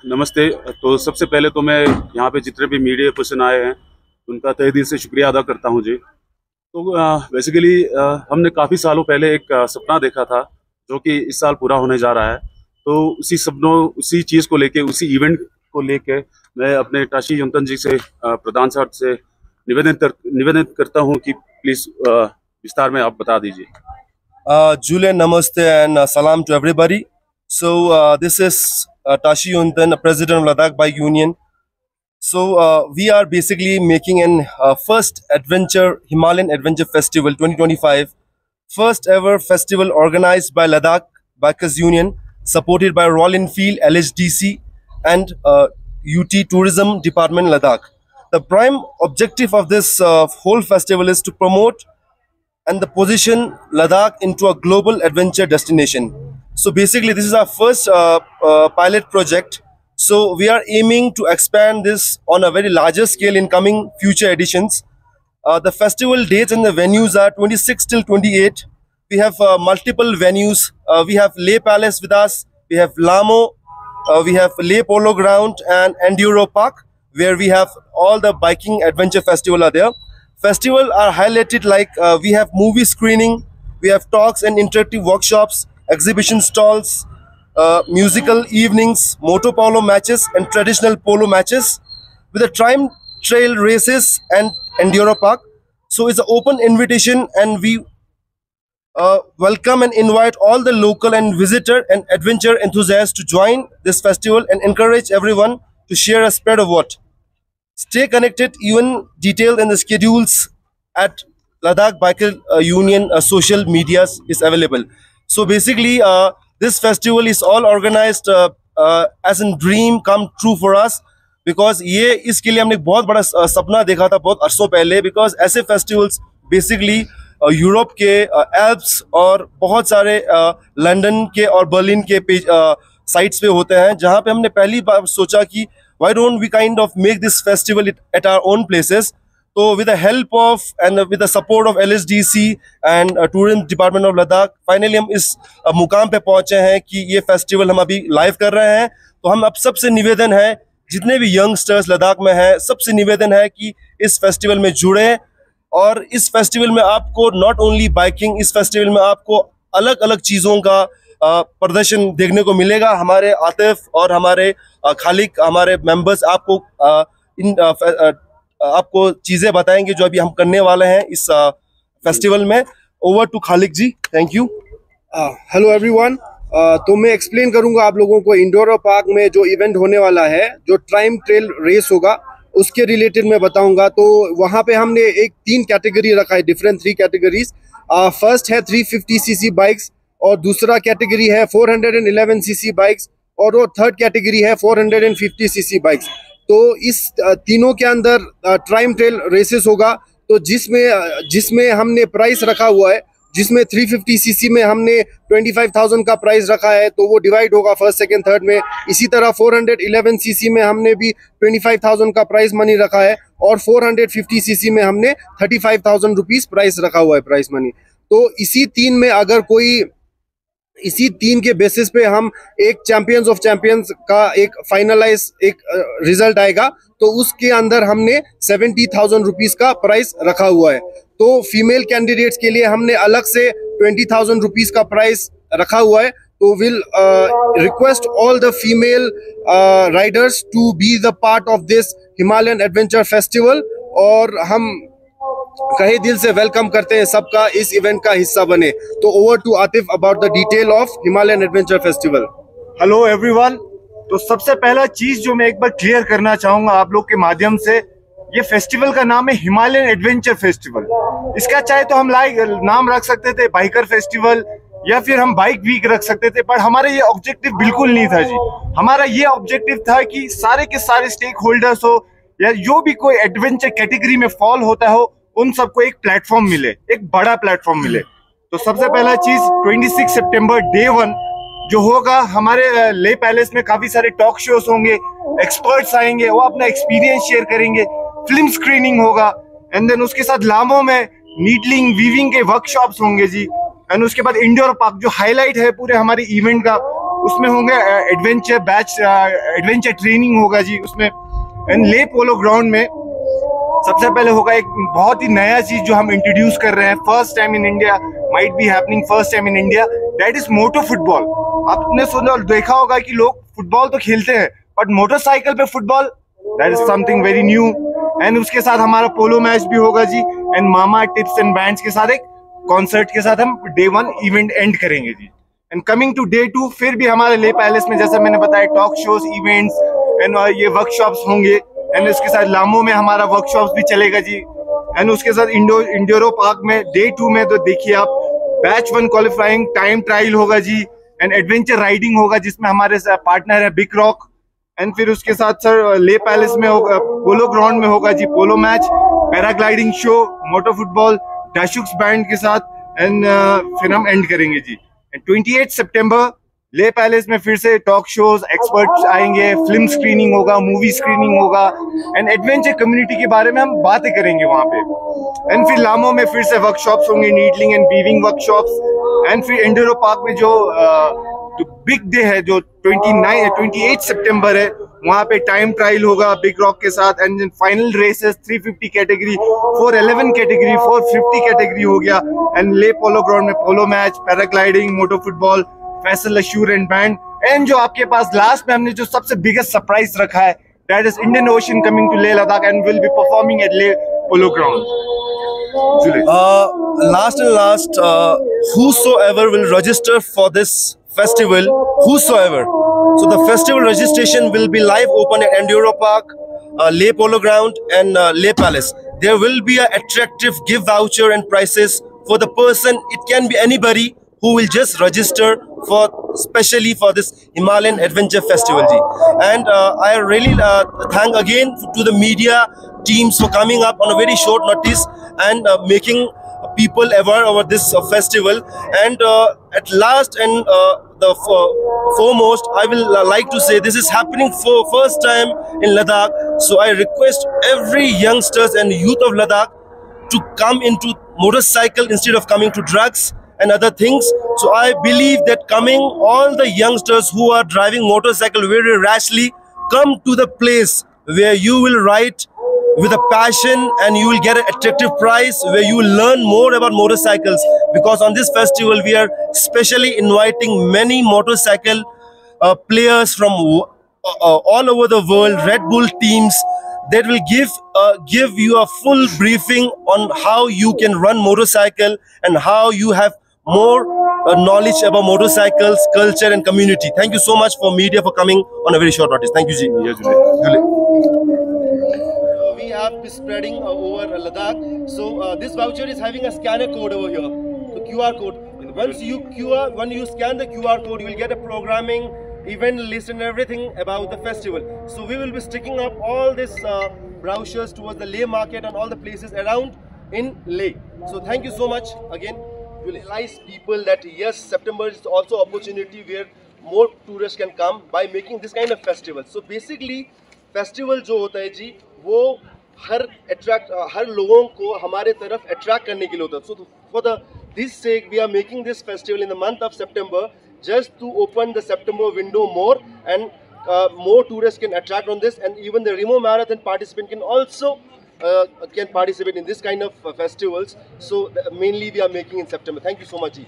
नमस्ते। तो सबसे पहले तो मैं यहाँ पे जितने भी मीडिया पर्सन आए हैं उनका तहे दिल से शुक्रिया अदा करता हूँ जी। तो बेसिकली हमने काफ़ी सालों पहले एक सपना देखा था जो कि इस साल पूरा होने जा रहा है। तो उसी चीज़ को लेके, उसी इवेंट को लेके मैं अपने टाशी युंतन जी से, प्रधान साहब से निवेदन करता हूँ कि प्लीज़ विस्तार में आप बता दीजिए। Julian, namaste and salam to everybody. So this is Tashi Yuntan, President of Ladakh Bike Union. So we are basically making an first Himalayan Adventure Festival 2025, first ever festival organized by Ladakh Bikers Union, supported by Royal Enfield, LHDC and UT Tourism Department Ladakh. The prime objective of this whole festival is to promote and the position Ladakh into a global adventure destination. So basically this is our first pilot project. So we are aiming to expand this on a very larger scale in coming future editions. The festival dates and the venues are 26 till 28. We have multiple venues. We have Leh Palace with us. We have Lamo. We have Leh Polo Ground and Enduro Park, where we have all the biking adventure festival are there. Festival are highlighted like we have movie screening, we have talks and interactive workshops, exhibition stalls, musical evenings, moto polo matches and traditional polo matches with the time trail races and enduro park. So it's an open invitation and we welcome and invite all the local and visitor and adventure enthusiasts to join this festival and encourage everyone to share a spread of what. Stay connected, even detailed in the schedules at Ladakh Biker Union social medias is available. So basically, this festival is all organized as a dream come true for us, because ये इसके लिए हमने एक बहुत बड़ा सपना देखा था बहुत अरसों पहले, because ऐसे festivals basically यूरोप के एल्प्स और बहुत सारे लंदन के और बर्लिन के साइट्स पे होते हैं, जहाँ पे हमने पहली बार सोचा कि why don't we kind of make this festival at our own places. So with the help of and with the support of LSDC and Tourism Department of Ladakh, finally हम इस मुकाम पे पहुंचे हैं कि ये फेस्टिवल हम अभी लाइव कर रहे हैं. तो हम अब सबसे निवेदन है, जितने भी यंगस्टर्स लद्दाख में हैं, सबसे निवेदन है कि इस फेस्टिवल में जुड़ें. और इस फेस्टिवल में आपको नॉट ओनली बाइकिंग, इस फेस्टिवल में आपको अलग अलग चीज़ों का प्रदर्शन देखने को मिलेगा. हमारे आतिफ और हमारे खालिक, हमारे मेंबर्स आपको चीज़ें बताएंगे जो अभी हम करने वाले हैं इस फेस्टिवल में. Over to Khalik ji, thank you. Hello everyone. तो मैं एक्सप्लेन करूंगा आप लोगों को इंडोर पार्क में जो इवेंट होने वाला है, जो टाइम ट्रेल रेस होगा, उसके रिलेटेड मैं बताऊंगा. तो वहाँ पे हमने एक 3 कैटेगरी रखा है, डिफरेंट 3 कैटेगरीज. फर्स्ट है 350 सीसी बाइक्स, और दूसरा कैटेगरी है 411 सीसी बाइक्स, और वो थर्ड कैटेगरी है 450 सीसी बाइक्स. तो इस तीनों के अंदर टाइम ट्रेल रेसेस होगा. तो जिसमें हमने प्राइस रखा हुआ है, जिसमें 350 सीसी में हमने 25,000 का प्राइस रखा है, तो वो डिवाइड होगा फर्स्ट सेकंड थर्ड में. इसी तरह 411 सीसी में हमने भी 25,000 का प्राइस मनी रखा है, और 450 सीसी में हमने 35,000 रुपीज़ प्राइस रखा हुआ है, प्राइस मनी. तो इसी तीन के बेसिस पे हम एक चैंपियंस ऑफ चैंपियंस का एक फाइनलाइज एक रिजल्ट आएगा. तो उसके अंदर हमने 70,000 रुपीज़ का प्राइस रखा हुआ है. तो फीमेल कैंडिडेट्स के लिए हमने अलग से 20,000 रुपीज़ का प्राइस रखा हुआ है. तो will request all the female riders to be the part of this Himalayan adventure festival, और हम कहे दिल से वेलकम करते हैं सबका इस इवेंट का हिस्सा बने. तो over to Atif about the detail of Himalayan adventure festival. Hello everyone. तो सबसे पहला चीज जो मैं एक बार क्लियर करना चाहूंगा आप लोग के माध्यम से, ये फेस्टिवल का नाम है हिमालयन एडवेंचर फेस्टिवल. इसका चाहे तो हम नाम रख सकते थे बाइकर फेस्टिवल, या फिर हम बाइक वीक रख सकते थे, पर हमारा ये ऑब्जेक्टिव बिल्कुल नहीं था जी. हमारा ये ऑब्जेक्टिव था कि सारे के सारे स्टेक होल्डर्स हो या जो भी कोई एडवेंचर कैटेगरी में फॉल होता हो, उन सबको एक प्लेटफॉर्म मिले, एक बड़ा प्लेटफॉर्म मिले. तो सबसे पहला चीज 26 सितंबर डे 1 जो होगा, हमारे ले पैलेस में काफी सारे टॉक शोज होंगे, एक्सपर्ट्स आएंगे, वो अपना एक्सपीरियंस शेयर करेंगे, फिल्म स्क्रीनिंग होगा, एंड देन उसके साथ लामो में नीडलिंग वीविंग के वर्कशॉप्स होंगे जी. एंड उसके बाद इंडोर पार्क जो हाईलाइट है पूरे हमारे इवेंट का, उसमें होंगे एडवेंचर बैच, एडवेंचर ट्रेनिंग होगा जी उसमें। एंड ले पोलो ग्राउंड में सबसे पहले होगा एक बहुत ही नया चीज जो हम इंट्रोड्यूस कर रहे हैं, first time in India, might be happening first time in India, that is moto football. आपने सुना देखा होगा कि लोग फुटबॉल तो खेलते हैं बट मोटरसाइकिल पे football, that is something very new. And उसके साथ हमारा पोलो मैच भी होगा जी। एंड मामा टिप्स एंड बैंड्स के साथ एक कॉन्सर्ट के साथ हम डे 1 इवेंट एंड करेंगे जी। एंड कमिंग टू डे 2 फिर भी हमारे ले पैलेस में जैसा मैंने बताया टॉक शोज, इवेंट्स एंड ये वर्कशॉप्स होंगे। एंड उसके साथ लामो में हमारा वर्कशॉप्स भी चलेगा जी। एंड उसके साथ इंडोरो पार्क में डे 2 में तो देखिए आप बैच 1 क्वालिफाइंग टाइम ट्रायल होगा जी। एंड एडवेंचर राइडिंग होगा जिसमें हमारे पार्टनर है बिग रॉक। एंड फिर उसके साथ सर ले पैलेस में होगा, पोलो ग्राउंड में होगा जी polo match, paragliding show, motor football, डैशुक्स बैंड के साथ। एंड फिर हम एंड करेंगे जी। एंड 28 सितंबर ले पैलेस में फिर से टॉक शोज, एक्सपर्ट्स आएंगे, फिल्म स्क्रीनिंग होगा, मूवी स्क्रीनिंग होगा एंड एडवेंचर कम्युनिटी के बारे में हम बातें करेंगे वहां पे। एंड फिर लामो में फिर से वर्कशॉप्स होंगे, needling and weaving workshops. And फिर इंडोरो पार्क में जो बिग डे है जो 28 सितंबर है, वहां पे टाइम ट्रायल होगा बिग रॉक के साथ। And final races 350 category, 411 category, 450 category हो गया। एंड ले पोलो ग्राउंड में polo match, paragliding, moto football, फैसल अश्योर एंड बैंड। एंड जो आपके पास लास्ट में हमने जो सबसे बिगेस्ट सरप्राइज रखा है, that is Indian Ocean coming to Leh Ladakh and will be performing at Leh polo ground. Last, whosoever will register for this festival, whosoever. So the festival registration will be live open at Enduro Park, Le Polo Ground and Le Palace. There will be an attractive gift voucher and prices for the person. It can be anybody who will just register for specially for this Himalayan Adventure Festival ji. And I really thank again to the media teams for coming up on a very short notice and making people aware over this festival. And at last and the foremost, I will like to say this is happening for first time in Ladakh. So I request every youngsters and youth of Ladakh to come into motorcycle instead of coming to drugs and other things. So I believe that coming all the youngsters who are driving motorcycle very rashly, come to the place where you will ride with a passion and you will get an attractive price where you will learn more about motorcycles. Because on this festival we are specially inviting many motorcycle players from all over the world, Red Bull teams that will give you a full briefing on how you can run motorcycle and how you have more knowledge about motorcycles, culture and community. Thank you so much for media for coming on a very short notice. Thank you, Ji. Yeah, Julie. We have been spreading over Ladakh. So this voucher is having a scanner code over here, the QR code. When you scan the QR code, you will get a programming, event list and everything about the festival. So we will be sticking up all these brochures towards the Leh market and all the places around in Leh. So thank you so much again. We realize people that yes, September is also opportunity where more tourists can come by making this kind of festival. So basically festival जो होता है जी, वो हर लोगों को हमारे तरफ attract करने के लिए होता है. So for this sake we are making this festival in the month of September just to open the September window more and more tourists can attract on this, and even the Remo Marathon participant can also can participate in this kind of festivals. So mainly we are making in September. Thank you so much, Ji.